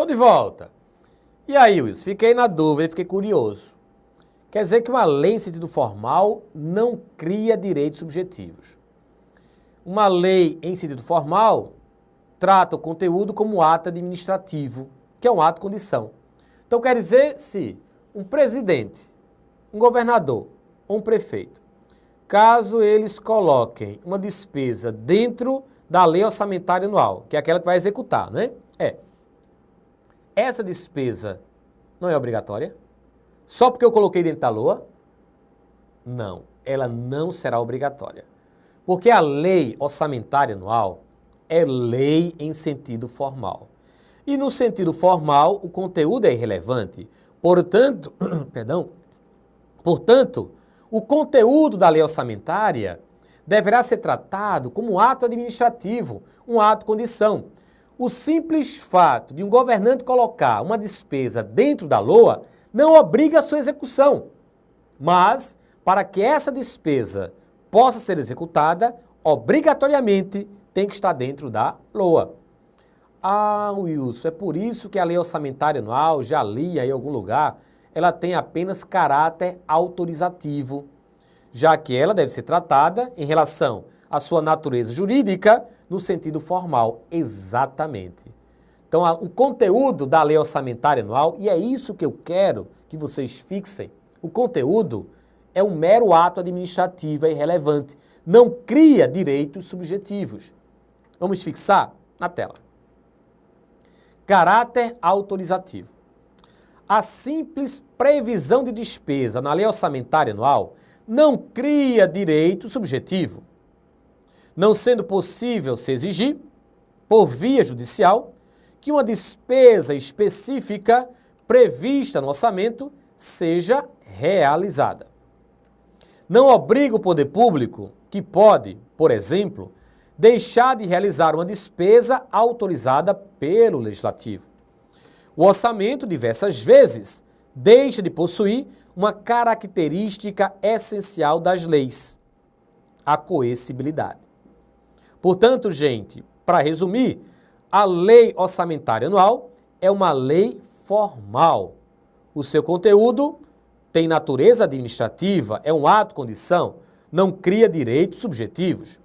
Tô de volta. E aí, Wilson, fiquei na dúvida, fiquei curioso. Quer dizer que uma lei em sentido formal não cria direitos subjetivos. Uma lei em sentido formal trata o conteúdo como ato administrativo, que é um ato condição. Então quer dizer, se um presidente, um governador ou um prefeito, caso eles coloquem uma despesa dentro da lei orçamentária anual, que é aquela que vai executar, né? Essa despesa não é obrigatória? Só porque eu coloquei dentro da LOA? Não, ela não será obrigatória. Porque a lei orçamentária anual é lei em sentido formal. E no sentido formal, o conteúdo é irrelevante. Portanto, o conteúdo da lei orçamentária deverá ser tratado como um ato administrativo, um ato condição. O simples fato de um governante colocar uma despesa dentro da LOA não obriga a sua execução. Mas, para que essa despesa possa ser executada, obrigatoriamente tem que estar dentro da LOA. Ah, Wilson, é por isso que a lei orçamentária anual, já li aí em algum lugar, ela tem apenas caráter autorizativo, já que ela deve ser tratada em relação à sua natureza jurídica no sentido formal. Exatamente. Então, o conteúdo da lei orçamentária anual, e é isso que eu quero que vocês fixem, o conteúdo é um mero ato administrativo, é irrelevante. Não cria direitos subjetivos. Vamos fixar na tela. Caráter autorizativo. A simples previsão de despesa na lei orçamentária anual não cria direito subjetivo, não sendo possível se exigir, por via judicial, que uma despesa específica prevista no orçamento seja realizada. Não obriga o poder público, que pode, por exemplo, deixar de realizar uma despesa autorizada pelo Legislativo. O orçamento, diversas vezes, deixa de possuir uma característica essencial das leis, a coercibilidade. Portanto, gente, para resumir, a lei orçamentária anual é uma lei formal. O seu conteúdo tem natureza administrativa, é um ato condição, não cria direitos subjetivos.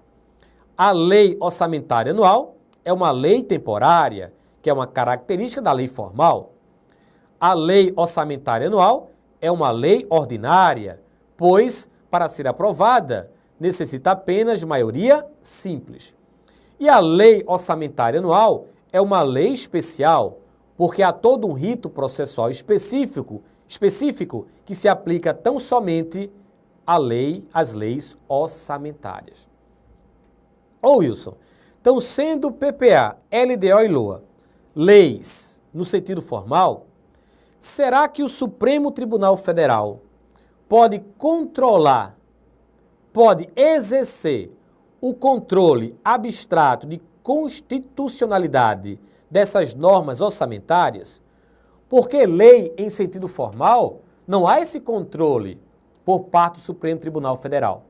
A lei orçamentária anual é uma lei temporária, que é uma característica da lei formal. A lei orçamentária anual é uma lei ordinária, pois, para ser aprovada, necessita apenas de maioria simples. E a lei orçamentária anual é uma lei especial, porque há todo um rito processual específico que se aplica tão somente às leis orçamentárias. Ô Wilson, então sendo PPA, LDO e LOA leis no sentido formal, será que o Supremo Tribunal Federal pode exercer o controle abstrato de constitucionalidade dessas normas orçamentárias? Porque lei em sentido formal, não há esse controle por parte do Supremo Tribunal Federal.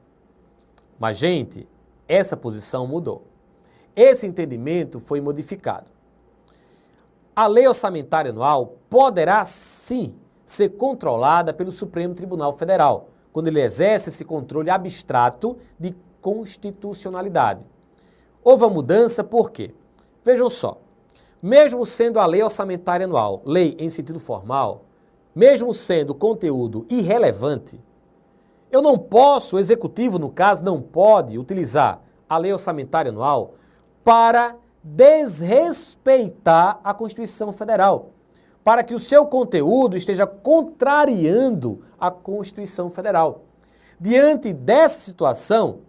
Mas, gente, essa posição mudou. Esse entendimento foi modificado. A lei orçamentária anual poderá, sim, ser controlada pelo Supremo Tribunal Federal, quando ele exerce esse controle abstrato de constitucionalidade. Houve a mudança por quê? Vejam só, mesmo sendo a lei orçamentária anual, lei em sentido formal, mesmo sendo conteúdo irrelevante, eu não posso, o executivo, no caso, não pode utilizar a lei orçamentária anual para desrespeitar a Constituição Federal, para que o seu conteúdo esteja contrariando a Constituição Federal. Diante dessa situação,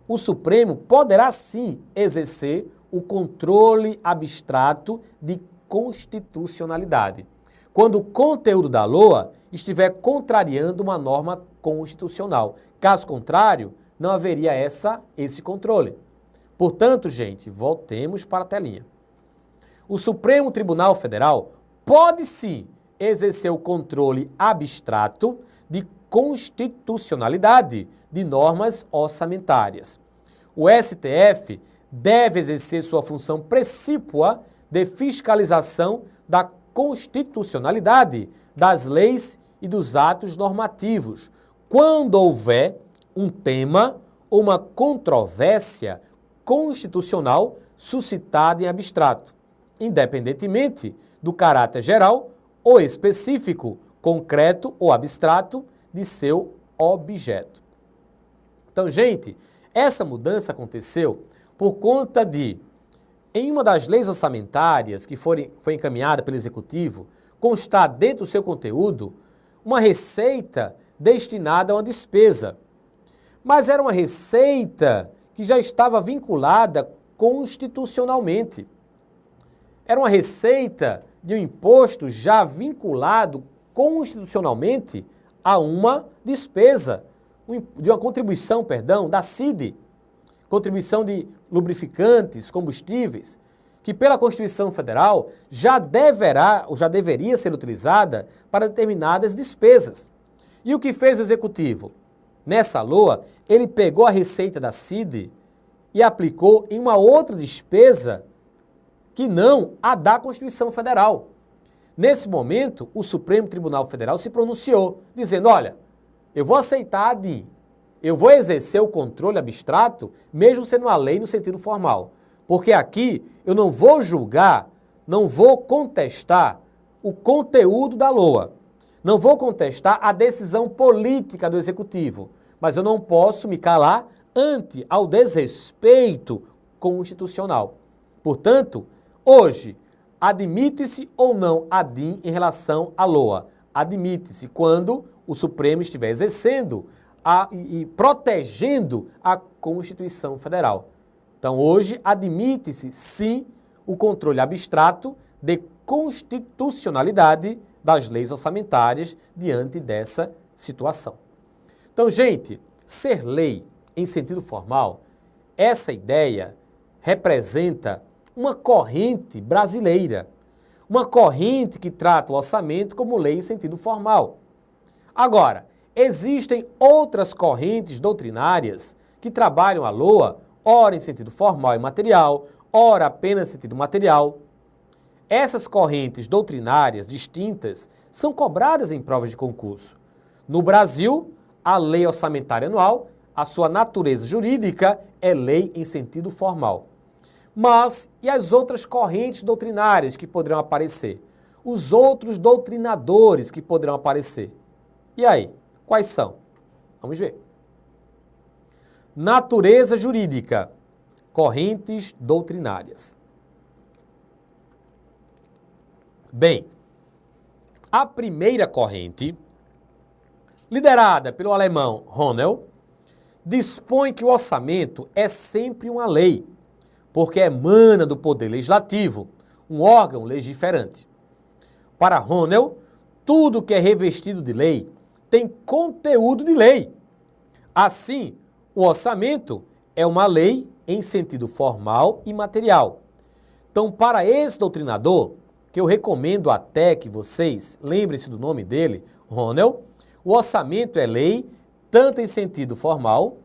o Supremo poderá sim exercer o controle abstrato de constitucionalidade, quando o conteúdo da LOA estiver contrariando uma norma constitucional. Caso contrário, não haveria esse controle. Portanto, gente, voltemos para a telinha. O Supremo Tribunal Federal pode sim exercer o controle abstrato de constitucionalidade de normas orçamentárias. O STF deve exercer sua função precípua de fiscalização da constitucionalidade das leis e dos atos normativos, quando houver um tema ou uma controvérsia constitucional suscitada em abstrato, independentemente do caráter geral ou específico, concreto ou abstrato de seu objeto. Então, gente, essa mudança aconteceu por conta de, em uma das leis orçamentárias que foi encaminhada pelo Executivo, constar dentro do seu conteúdo uma receita destinada a uma despesa. Mas era uma receita que já estava vinculada constitucionalmente. Era uma receita de um imposto já vinculado constitucionalmente a uma despesa, de uma contribuição, da CID, contribuição de lubrificantes, combustíveis, que pela Constituição Federal já deveria ser utilizada para determinadas despesas. E o que fez o Executivo? Nessa LOA, ele pegou a receita da CID e aplicou em uma outra despesa que não a da Constituição Federal. Nesse momento, o Supremo Tribunal Federal se pronunciou, dizendo, olha, eu vou aceitar a DIN, eu vou exercer o controle abstrato, mesmo sendo uma lei no sentido formal. Porque aqui eu não vou julgar, não vou contestar o conteúdo da LOA. Não vou contestar a decisão política do Executivo, mas eu não posso me calar ante ao desrespeito constitucional. Portanto, hoje, admite-se ou não a DIN em relação à LOA? Admite-se quando o Supremo estiver exercendo e protegendo a Constituição Federal. Então, hoje, admite-se, sim, o controle abstrato de constitucionalidade das leis orçamentárias diante dessa situação. Então, gente, ser lei em sentido formal, essa ideia representa uma corrente brasileira, uma corrente que trata o orçamento como lei em sentido formal. Agora, existem outras correntes doutrinárias que trabalham a LOA, ora em sentido formal e material, ora apenas em sentido material. Essas correntes doutrinárias distintas são cobradas em provas de concurso. No Brasil, a lei orçamentária anual, a sua natureza jurídica é lei em sentido formal. Mas e as outras correntes doutrinárias que poderão aparecer? Os outros doutrinadores que poderão aparecer? E aí, quais são? Vamos ver. Natureza jurídica, correntes doutrinárias. Bem, a primeira corrente, liderada pelo alemão Ronel, dispõe que o orçamento é sempre uma lei, porque emana do Poder Legislativo, um órgão legiferante. Para Ronel, tudo que é revestido de lei tem conteúdo de lei. Assim, o orçamento é uma lei em sentido formal e material. Então, para esse doutrinador, que eu recomendo até que vocês lembrem-se do nome dele, Ronel, o orçamento é lei tanto em sentido formal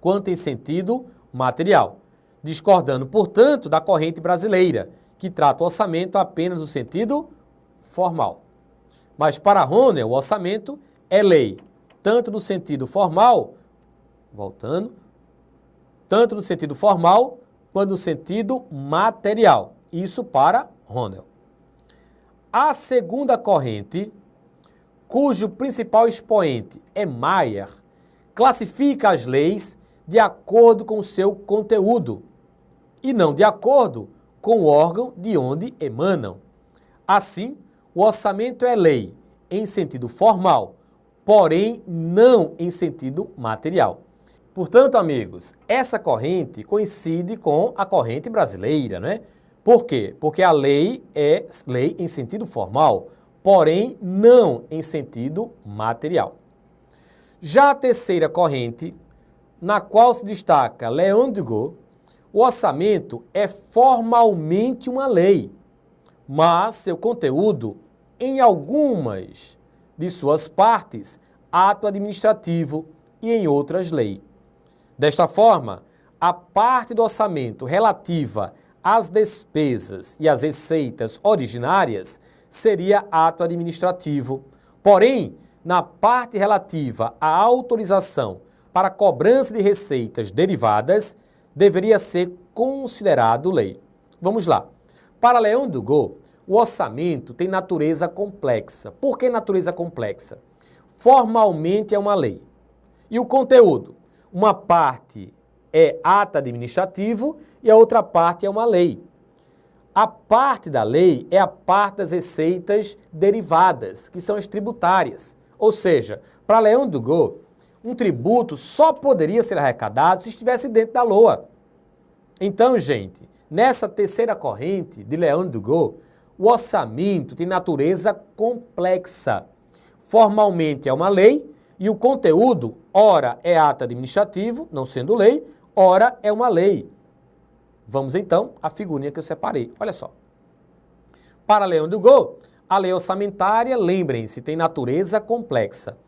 quanto em sentido material, discordando, portanto, da corrente brasileira, que trata o orçamento apenas no sentido formal. Mas para Ronel, o orçamento é lei tanto no sentido formal, tanto no sentido formal quanto no sentido material. Isso para Ronel. A segunda corrente, cujo principal expoente é Mayer, classifica as leis de acordo com o seu conteúdo e não de acordo com o órgão de onde emanam. Assim, o orçamento é lei em sentido formal, porém não em sentido material. Portanto, amigos, essa corrente coincide com a corrente brasileira, né? Por quê? Porque a lei é lei em sentido formal, porém não em sentido material. Já a terceira corrente, na qual se destaca Leon Dugot, o orçamento é formalmente uma lei, mas seu conteúdo, em algumas de suas partes, ato administrativo e em outras lei. Desta forma, a parte do orçamento relativa as despesas e as receitas originárias, seria ato administrativo. Porém, na parte relativa à autorização para cobrança de receitas derivadas, deveria ser considerado lei. Vamos lá. Para Leão do Gol, o orçamento tem natureza complexa. Por que natureza complexa? Formalmente é uma lei. E o conteúdo? Uma parte é ato administrativo e a outra parte é uma lei. A parte da lei é a parte das receitas derivadas, que são as tributárias. Ou seja, para Leão do Gol, um tributo só poderia ser arrecadado se estivesse dentro da LOA. Então, gente, nessa terceira corrente de Leão do Gol, o orçamento tem natureza complexa. Formalmente é uma lei e o conteúdo, ora é ato administrativo, não sendo lei, ora é uma lei. Vamos então à figurinha que eu separei. Olha só. Para Leão do Gol, a lei orçamentária, lembrem-se, tem natureza complexa.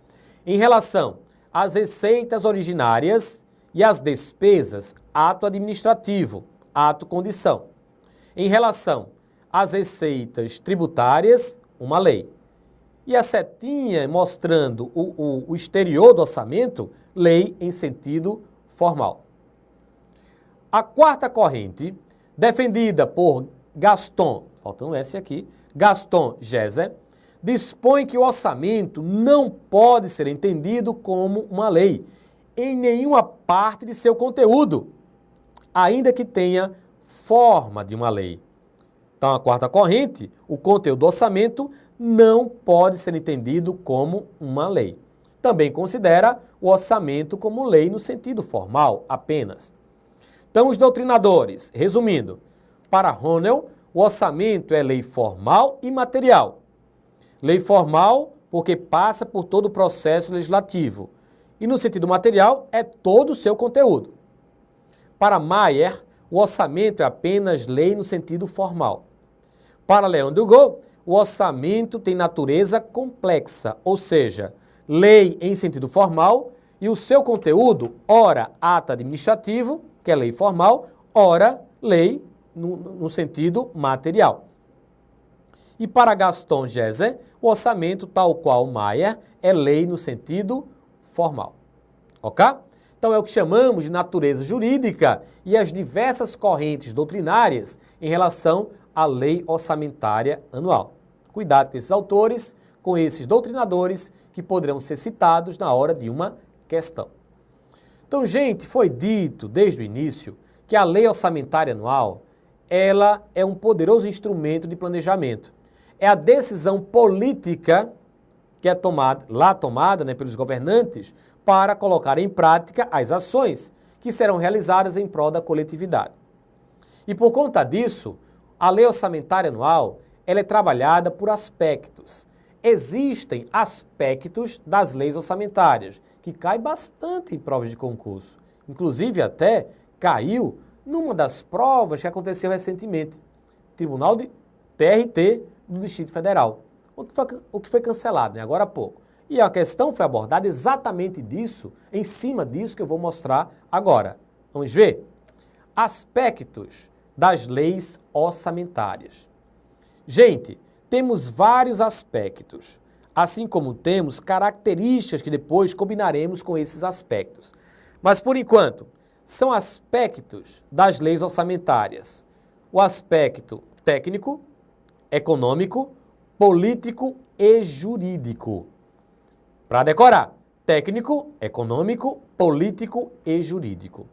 Em relação às receitas originárias e às despesas, ato administrativo, ato condição. Em relação às receitas tributárias, uma lei. E a setinha mostrando o exterior do orçamento, lei em sentido formal. A quarta corrente, defendida por Gaston, faltando esse aqui, Gaston Gese, dispõe que o orçamento não pode ser entendido como uma lei em nenhuma parte de seu conteúdo, ainda que tenha forma de uma lei. Então, a quarta corrente, o conteúdo do orçamento não pode ser entendido como uma lei. Também considera o orçamento como lei no sentido formal apenas. Então, os doutrinadores, resumindo, para Ronel, o orçamento é lei formal e material. Lei formal porque passa por todo o processo legislativo. E no sentido material, é todo o seu conteúdo. Para Maier, o orçamento é apenas lei no sentido formal. Para Leão do Gol, o orçamento tem natureza complexa, ou seja, lei em sentido formal e o seu conteúdo, ora ato administrativo, que é lei formal, ora lei no sentido material. E para Gaston Gese, o orçamento, tal qual Maier, é lei no sentido formal. Ok? Então é o que chamamos de natureza jurídica e as diversas correntes doutrinárias em relação à lei orçamentária anual. Cuidado com esses autores, com esses doutrinadores que poderão ser citados na hora de uma questão. Então, gente, foi dito desde o início que a lei orçamentária anual, ela é um poderoso instrumento de planejamento. É a decisão política que é tomada pelos governantes para colocar em prática as ações que serão realizadas em prol da coletividade. E por conta disso, a lei orçamentária anual, ela é trabalhada por aspectos. Existem aspectos das leis orçamentárias, que cai bastante em provas de concurso. Inclusive até caiu numa das provas que aconteceu recentemente. Tribunal de TRT do Distrito Federal. O que foi cancelado, né? Agora há pouco. E a questão foi abordada exatamente disso, em cima disso que eu vou mostrar agora. Vamos ver? Aspectos das leis orçamentárias. Gente, temos vários aspectos, assim como temos características que depois combinaremos com esses aspectos. Mas, por enquanto, são aspectos das leis orçamentárias. O aspecto técnico, econômico, político e jurídico. Para decorar, técnico, econômico, político e jurídico.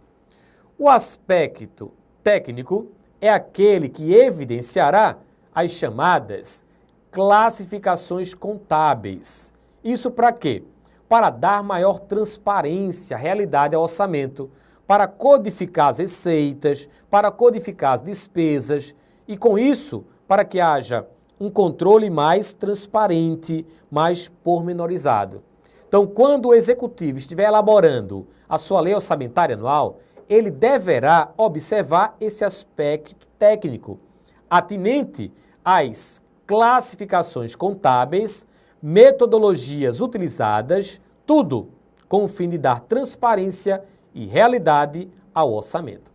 O aspecto técnico é aquele que evidenciará as chamadas classificações contábeis. Isso para quê? Para dar maior transparência à realidade ao orçamento, para codificar as receitas, para codificar as despesas e, com isso, para que haja um controle mais transparente, mais pormenorizado. Então, quando o executivo estiver elaborando a sua lei orçamentária anual, ele deverá observar esse aspecto técnico, atinente às classificações contábeis, metodologias utilizadas, tudo com o fim de dar transparência e realidade ao orçamento.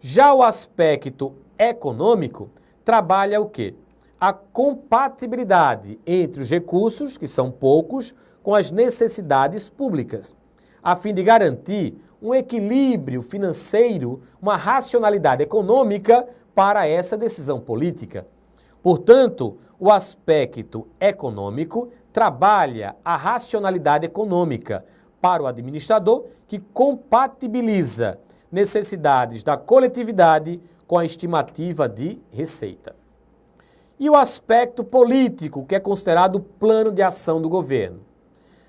Já o aspecto econômico trabalha o quê? A compatibilidade entre os recursos, que são poucos, com as necessidades públicas, a fim de garantir um equilíbrio financeiro, uma racionalidade econômica para essa decisão política. Portanto, o aspecto econômico trabalha a racionalidade econômica para o administrador, que compatibiliza necessidades da coletividade com a estimativa de receita. E o aspecto político, que é considerado o plano de ação do governo.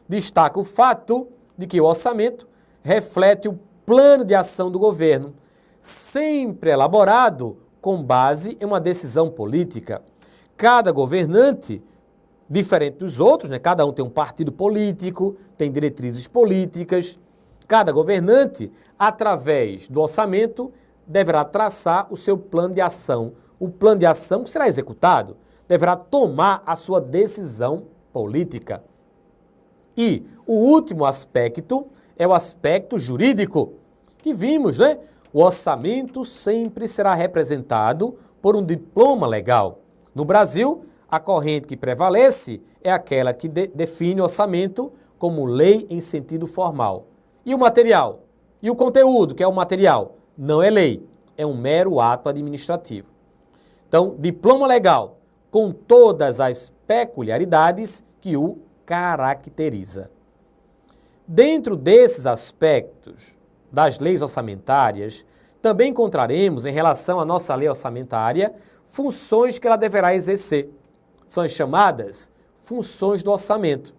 Destaca o fato de que o orçamento reflete o plano de ação do governo, sempre elaborado com base em uma decisão política. Cada governante, diferente dos outros, cada um tem um partido político, tem diretrizes políticas. Cada governante, através do orçamento, deverá traçar o seu plano de ação. O plano de ação que será executado deverá tomar a sua decisão política. E o último aspecto é o aspecto jurídico, que vimos, O orçamento sempre será representado por um diploma legal. No Brasil, a corrente que prevalece é aquela que define o orçamento como lei em sentido formal. E o material? E o conteúdo, que é o material? Não é lei, é um mero ato administrativo. Então, diploma legal, com todas as peculiaridades que o caracteriza. Dentro desses aspectos das leis orçamentárias, também encontraremos, em relação à nossa lei orçamentária, funções que ela deverá exercer. São as chamadas funções do orçamento.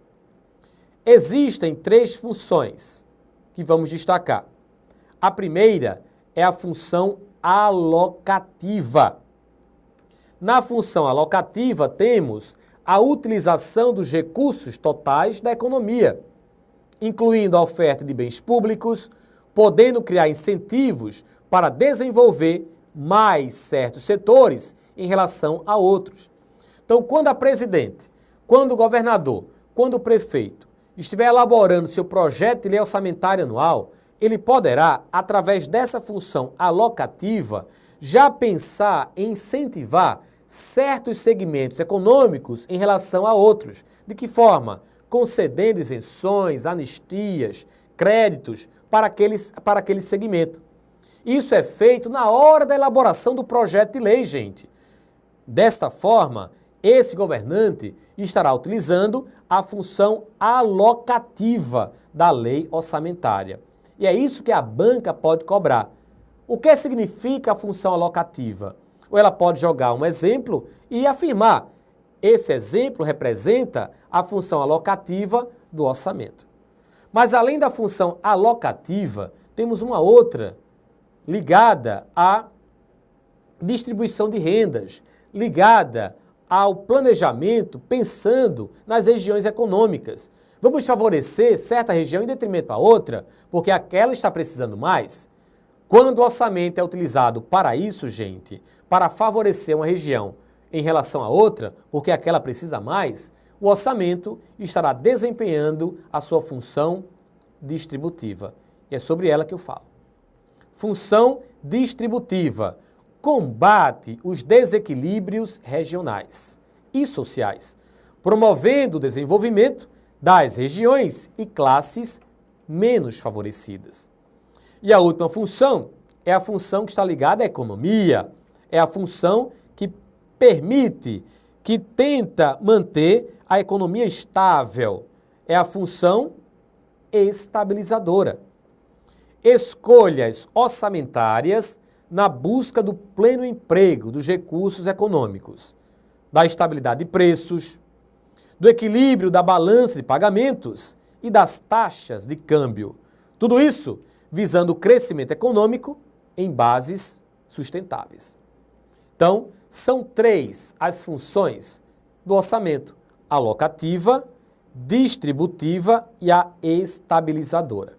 Existem 3 funções que vamos destacar. A primeira é a função alocativa. Na função alocativa, temos a utilização dos recursos totais da economia, incluindo a oferta de bens públicos, podendo criar incentivos para desenvolver mais certos setores em relação a outros. Então, quando a presidente, quando o governador, quando o prefeito estiver elaborando seu projeto de lei orçamentária anual, ele poderá, através dessa função alocativa, já pensar em incentivar certos segmentos econômicos em relação a outros. De que forma? Concedendo isenções, anistias, créditos para aquele segmento. Isso é feito na hora da elaboração do projeto de lei, gente. Desta forma, esse governante estará utilizando a função alocativa da lei orçamentária. E é isso que a banca pode cobrar. O que significa a função alocativa? Ou ela pode jogar um exemplo e afirmar: esse exemplo representa a função alocativa do orçamento. Mas além da função alocativa, temos uma outra ligada à distribuição de rendas, ligada ao planejamento, pensando nas regiões econômicas. Vamos favorecer certa região em detrimento à outra, porque aquela está precisando mais? Quando o orçamento é utilizado para isso, gente, para favorecer uma região em relação a outra, porque aquela precisa mais, o orçamento estará desempenhando a sua função distributiva. E é sobre ela que eu falo. Função distributiva. Combate os desequilíbrios regionais e sociais, promovendo o desenvolvimento das regiões e classes menos favorecidas. E a última função é a função que está ligada à economia, é a função que permite, que tenta manter a economia estável, é a função estabilizadora. Escolhas orçamentárias na busca do pleno emprego dos recursos econômicos, da estabilidade de preços, do equilíbrio da balança de pagamentos e das taxas de câmbio. Tudo isso visando o crescimento econômico em bases sustentáveis. Então, são 3 as funções do orçamento: alocativa, distributiva e a estabilizadora.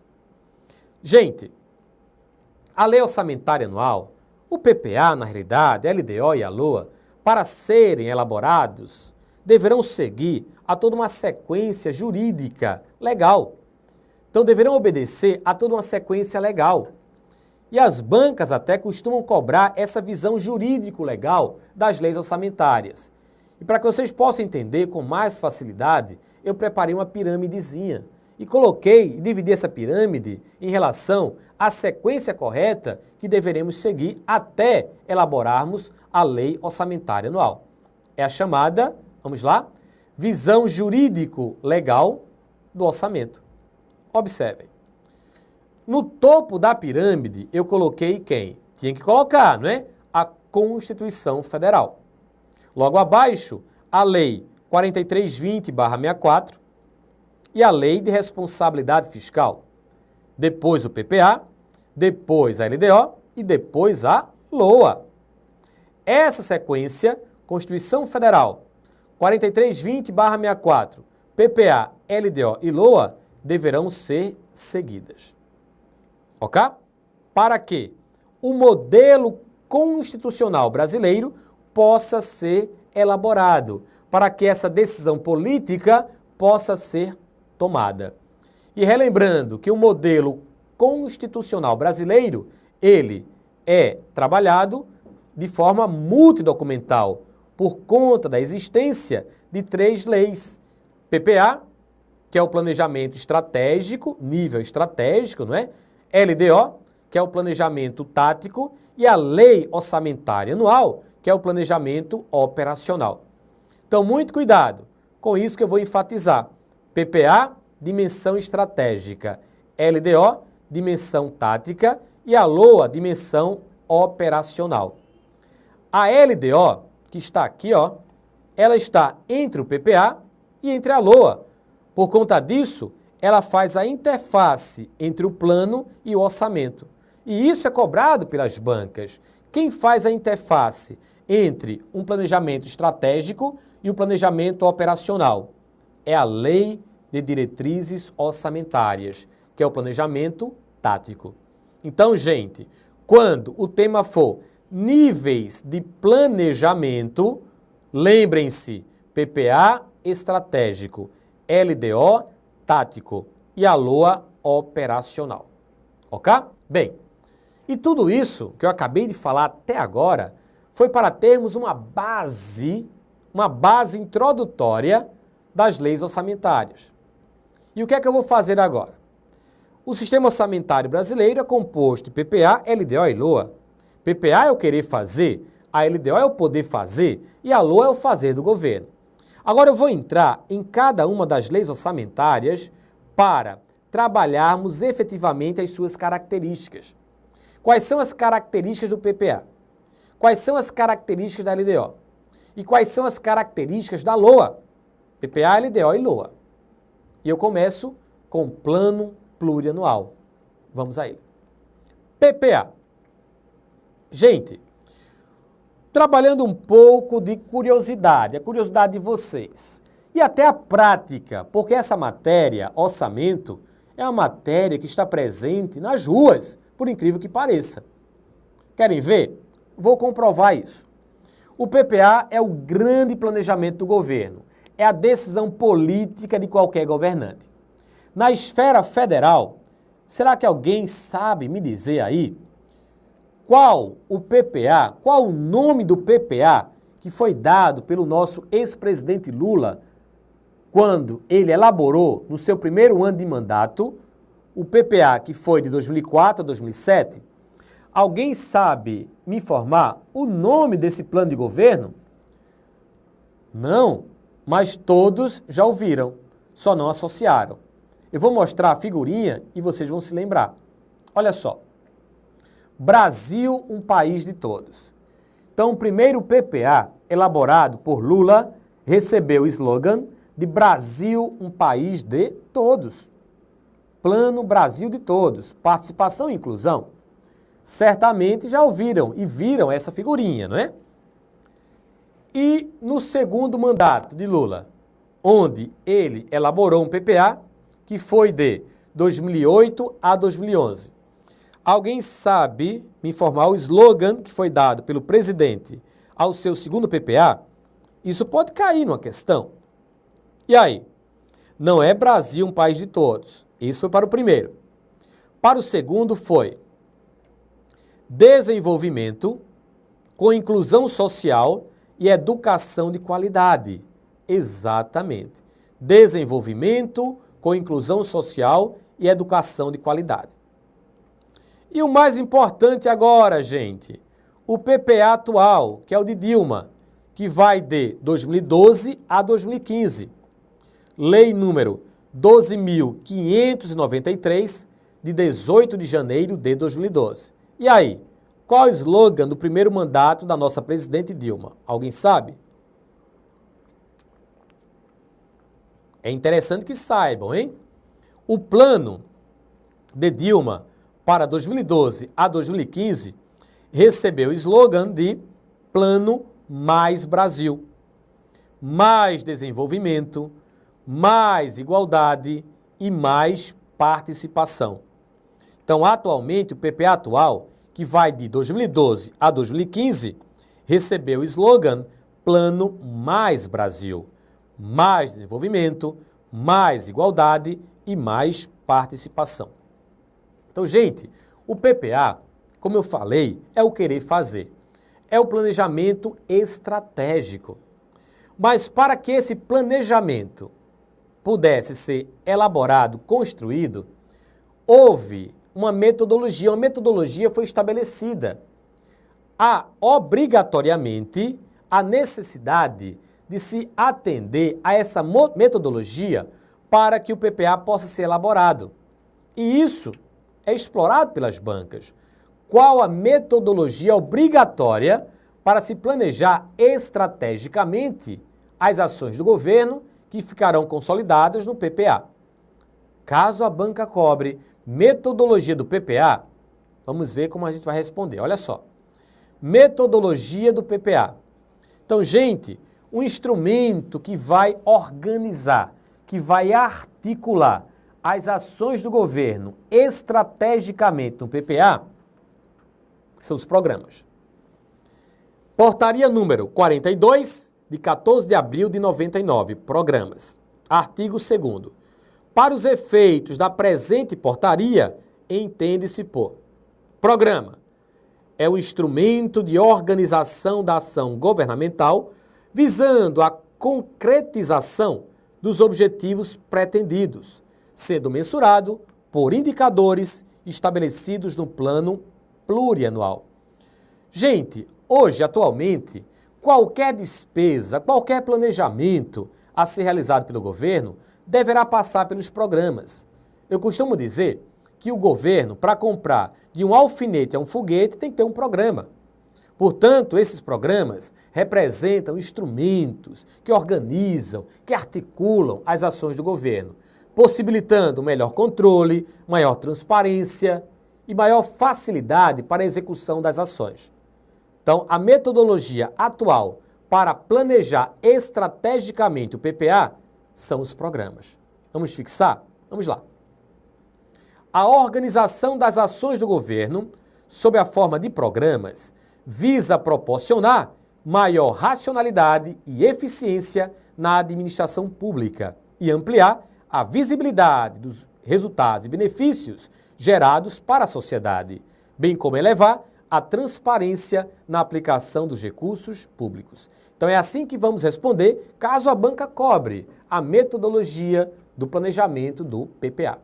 Gente, a Lei Orçamentária Anual, o PPA, na realidade, a LDO e a LOA, para serem elaborados, deverão seguir a toda uma sequência jurídica legal. Então, deverão obedecer a toda uma sequência legal. E as bancas até costumam cobrar essa visão jurídico-legal das leis orçamentárias. E para que vocês possam entender com mais facilidade, eu preparei uma pirâmidezinha e coloquei e dividi essa pirâmide em relação à sequência correta que deveremos seguir até elaborarmos a lei orçamentária anual. É a chamada, vamos lá, visão jurídico-legal do orçamento. Observem. No topo da pirâmide, eu coloquei quem? Tinha que colocar, não é? A Constituição Federal. Logo abaixo, a Lei 4320/64 e a Lei de Responsabilidade Fiscal. Depois o PPA, depois a LDO e depois a LOA. Essa sequência, Constituição Federal, 4320/64, PPA, LDO e LOA, deverão ser seguidas. Ok? Para que o modelo constitucional brasileiro possa ser elaborado, para que essa decisão política possa ser tomada. E relembrando que o modelo constitucional brasileiro, ele é trabalhado de forma multidocumental, por conta da existência de 3 leis. PPA, que é o planejamento estratégico, nível estratégico, não é? LDO, que é o planejamento tático, e a Lei Orçamentária Anual, que é o planejamento operacional. Então, muito cuidado com isso que eu vou enfatizar. PPA, dimensão estratégica. LDO, dimensão tática. E a LOA, dimensão operacional. A LDO, que está aqui, ó, ela está entre o PPA e entre a LOA. Por conta disso, ela faz a interface entre o plano e o orçamento. E isso é cobrado pelas bancas. Quem faz a interface entre um planejamento estratégico e o planejamento operacional? É a Lei de Diretrizes Orçamentárias, que é o planejamento tático. Então, gente, quando o tema for níveis de planejamento, lembrem-se, PPA estratégico, LDO tático e a LOA operacional. Ok? Bem, e tudo isso que eu acabei de falar até agora foi para termos uma base introdutória das leis orçamentárias. E o que é que eu vou fazer agora? O sistema orçamentário brasileiro é composto de PPA, LDO e LOA. PPA é o querer fazer, a LDO é o poder fazer e a LOA é o fazer do governo. Agora eu vou entrar em cada uma das leis orçamentárias para trabalharmos efetivamente as suas características. Quais são as características do PPA? Quais são as características da LDO? E quais são as características da LOA? PPA, LDO e LOA. E eu começo com o Plano Plurianual. Vamos a ele. PPA. Gente, trabalhando um pouco de curiosidade, a curiosidade de vocês. E até a prática, porque essa matéria, orçamento, é uma matéria que está presente nas ruas, por incrível que pareça. Querem ver? Vou comprovar isso. O PPA é o grande planejamento do governo. É a decisão política de qualquer governante. Na esfera federal, será que alguém sabe me dizer aí qual o PPA, qual o nome do PPA que foi dado pelo nosso ex-presidente Lula quando ele elaborou, no seu primeiro ano de mandato, o PPA que foi de 2004 a 2007? Alguém sabe me informar o nome desse plano de governo? Não, mas todos já ouviram, só não associaram. Eu vou mostrar a figurinha e vocês vão se lembrar. Olha só. Brasil, um país de todos. Então, o primeiro PPA, elaborado por Lula, recebeu o slogan de Brasil, um país de todos. Plano Brasil de todos. Participação e inclusão. Certamente já ouviram e viram essa figurinha, não é? E no segundo mandato de Lula, onde ele elaborou um PPA que foi de 2008 a 2011. Alguém sabe me informar o slogan que foi dado pelo presidente ao seu segundo PPA? Isso pode cair numa questão. E aí? Não é Brasil um país de todos. Isso foi para o primeiro. Para o segundo foi desenvolvimento com inclusão social e educação de qualidade. Exatamente. Desenvolvimento com inclusão social e educação de qualidade. E o mais importante agora, gente, o PPA atual, que é o de Dilma, que vai de 2012 a 2015. Lei número 12.593, de 18 de janeiro de 2012. E aí, qual é o slogan do primeiro mandato da nossa presidente Dilma? Alguém sabe? É interessante que saibam, hein? O plano de Dilma para 2012 a 2015 recebeu o slogan de Plano Mais Brasil. Mais desenvolvimento, mais igualdade e mais participação. Então, atualmente, o PPA atual, que vai de 2012 a 2015, recebeu o slogan Plano Mais Brasil. Mais desenvolvimento, mais igualdade e mais participação. Então, gente, o PPA, como eu falei, é o querer fazer. É o planejamento estratégico. Mas para que esse planejamento pudesse ser elaborado, construído, houve uma metodologia. Uma metodologia foi estabelecida. Há obrigatoriamente a necessidade de se atender a essa metodologia para que o PPA possa ser elaborado. E isso é explorado pelas bancas. Qual a metodologia obrigatória para se planejar estrategicamente as ações do governo que ficarão consolidadas no PPA? Caso a banca cobre metodologia do PPA, vamos ver como a gente vai responder. Olha só. Metodologia do PPA. Então, gente, um instrumento que vai organizar, que vai articular as ações do governo estrategicamente no PPA, são os programas. Portaria número 42, de 14 de abril de 99, programas. Artigo 2º. Para os efeitos da presente portaria, entende-se por programa. É o instrumento de organização da ação governamental visando a concretização dos objetivos pretendidos, sendo mensurado por indicadores estabelecidos no plano plurianual. Gente, hoje, atualmente, qualquer despesa, qualquer planejamento a ser realizado pelo governo deverá passar pelos programas. Eu costumo dizer que o governo, para comprar de um alfinete a um foguete, tem que ter um programa. Portanto, esses programas representam instrumentos que organizam, que articulam as ações do governo, possibilitando melhor controle, maior transparência e maior facilidade para a execução das ações. Então, a metodologia atual para planejar estrategicamente o PPA são os programas. Vamos fixar? Vamos lá. A organização das ações do governo, sob a forma de programas, visa proporcionar maior racionalidade e eficiência na administração pública e ampliar a visibilidade dos resultados e benefícios gerados para a sociedade, bem como elevar a transparência na aplicação dos recursos públicos. Então é assim que vamos responder caso a banca cobre a metodologia do planejamento do PPA.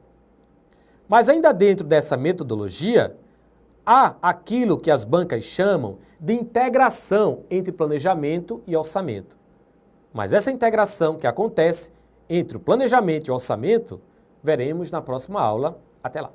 Mas ainda dentro dessa metodologia, há aquilo que as bancas chamam de integração entre planejamento e orçamento. Mas essa integração que acontece entre o planejamento e o orçamento, veremos na próxima aula. Até lá!